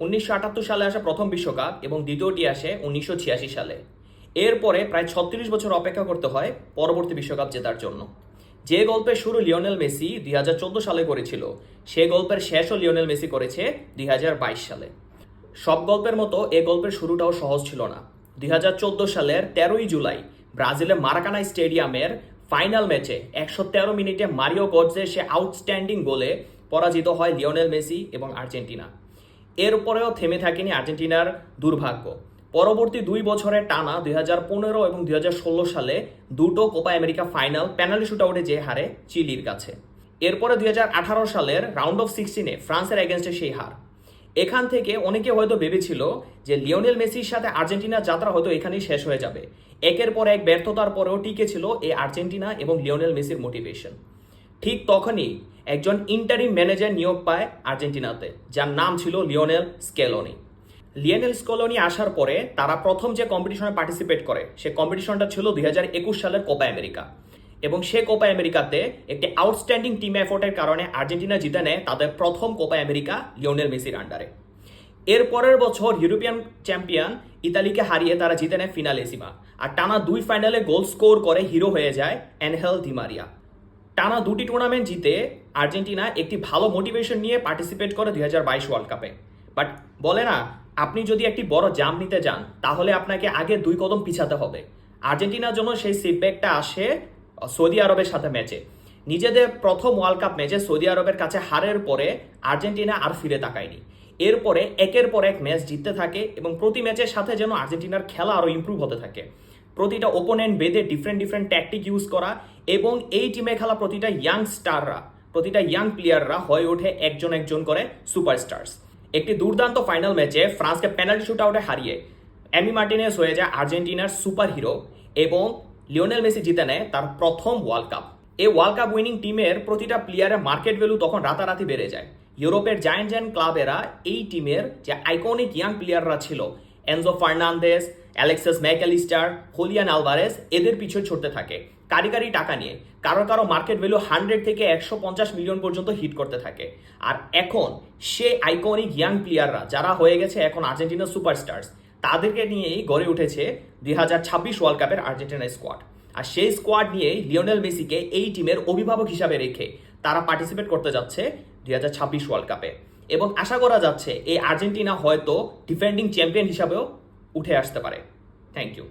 1978 সালে আসে প্রথম বিশ্বকাপ এবং দ্বিতীয়টি আসে 1986 সালে। এরপরে প্রায় 36 বছর অপেক্ষা করতে হয় পরবর্তী বিশ্বকাপ জেতার জন্য। যে গল্পের শুরু লিওনেল মেসি 2014 সালে করেছিল, সে গল্পের শেষও লিওনেল মেসি করেছে 2022 সালে। সব গল্পের মতো এ গল্পের শুরুটাও সহজ ছিল না। 2014 সালের 13ই জুলাই ব্রাজিলের মারাকানা স্টেডিয়ামের ফাইনাল ম্যাচে 113 মিনিটে মারিও গটজের সে আউটস্ট্যান্ডিং গোলে পরাজিত হয় লিওনেল মেসি এবং আর্জেন্টিনা। এরপরেও থেমে থাকেনি আর্জেন্টিনার দুর্ভাগ্য। পরবর্তী 2 বছরের টানা 2015 এবং 2016 সালে দুটো কোপা আমেরিকা ফাইনাল পেনাল্টি শুটআউটে যে হারে চিলির কাছে। এরপরে 2018 সালের রাউন্ড অফ 16-এ ফ্রান্সের এগেনস্টে সেই হার। এখান থেকে অনেকে হয়তো ভেবেছিল যে লিওনেল মেসির সাথে আর্জেন্টিনার যাত্রা হয়তো এখানেই শেষ হয়ে যাবে। একের পর এক ব্যর্থতার পরেও টিকে ছিল এই আর্জেন্টিনা এবং লিওনেল মেসির মোটিভেশন। ঠিক তখনই একজন ইন্টারিম ম্যানেজার নিয়োগ পায় আর্জেন্টিনাতে, যার নাম ছিল লিওনেল স্কেলোনি। লিওনেল স্কেলোনি আসার পরে তারা প্রথম যে কম্পিটিশনে পার্টিসিপেট করে, সে কম্পিটিশনটা ছিল 2021 সালের কোপা আমেরিকা। এবং সে কোপা আমেরিকাতে একটি আউটস্ট্যান্ডিং টিম এফোর্টের কারণে আর্জেন্টিনা জিতে নেয় তাদের প্রথম কোপা আমেরিকা লিওনেল মেসির আন্ডারে। এর পরের বছর ইউরোপিয়ান চ্যাম্পিয়ন ইতালিকে হারিয়ে তারা জিতে নেয় ফিনালেসিমা। আর টানা 2 ফাইনালে গোল স্কোর করে হিরো হয়ে যায় অ্যানহেল দি মারিয়া। টানা 2টি টুর্নামেন্ট জিতে আর্জেন্টিনা একটি ভালো মোটিভেশন নিয়ে পার্টিসিপেট করে 2022 ওয়ার্ল্ড কাপে। বাট বলে না, আপনি যদি একটি বড় জাম্প নিতে যান তাহলে আপনাকে আগে 2 কদম পিছাতে হবে। আর্জেন্টিনার জন্য সেই সেটব্যাকটা আসে সৌদি আরবের সাথে ম্যাচে। নিজেদের প্রথম ওয়ার্ল্ড কাপ ম্যাচে সৌদি আরবের কাছে হারের পরে আর্জেন্টিনা আর ফিরে তাকায়নি। এরপরে একের পর এক ম্যাচ জিততে থাকে এবং প্রতি ম্যাচের সাথে যেন আর্জেন্টিনার খেলা আরও ইম্প্রুভ হতে থাকে। প্রতিটা ওপোনেন্ট বেঁধে ডিফারেন্ট ট্যাকটিক ইউজ করা এবং এই টিমে খেলা প্রতিটা ইয়াং স্টাররা, প্রতিটা ইয়াং প্লেয়াররা হয়ে ওঠে একজন একজন করে সুপারস্টার্স। একটি দুর্দান্ত ফাইনাল ম্যাচে ফ্রান্সকে পেনাল্টি শুটআউটে হারিয়ে এমি মার্টিনেজ হয়ে যায় আর্জেন্টিনার সুপার হিরো এবং লিওনেল মেসি জিতে নেয় তার প্রথম ওয়ার্ল্ড কাপ। এই ওয়ার্ল্ড কাপ উইনিং টিমের প্রতিটা প্লেয়ারের মার্কেট ভ্যালু তখন রাতারাতি বেড়ে যায়। ইউরোপের জায়ান্ট ক্লাবেরা এই টিমের যে আইকনিক ইয়াং প্লেয়াররা ছিল, Enzo Fernandez, Alexis Mac Allister, Julian Alvarez, এদের পিছু ছুটতে থাকে কারি টাকা নিয়ে। কারো মার্কেট ভ্যালু 100 থেকে 150 মিলিয়ন পর্যন্ত হিট করতে থাকে। আর এখন সে আইকনিক ইয়াং প্লেয়াররা যারা হয়ে গেছে এখন আর্জেন্টিনার সুপারস্টার্স, তাদেরকে নিয়েই গড়ে উঠেছে 2026 ওয়ার্ল্ড কাপের আর্জেন্টিনা স্কোয়াড। আর সেই স্কোয়াড নিয়েই লিওনেল মেসিকে এই টিমের অভিভাবক হিসাবে রেখে তারা পার্টিসিপেট করতে যাচ্ছে 2026 ওয়ার্ল্ড কাপে। এবং আশা করা যাচ্ছে এই আর্জেন্টিনা হয়তো ডিফেন্ডিং চ্যাম্পিয়ন হিসাবেও উঠে আসতে পারে। Thank you.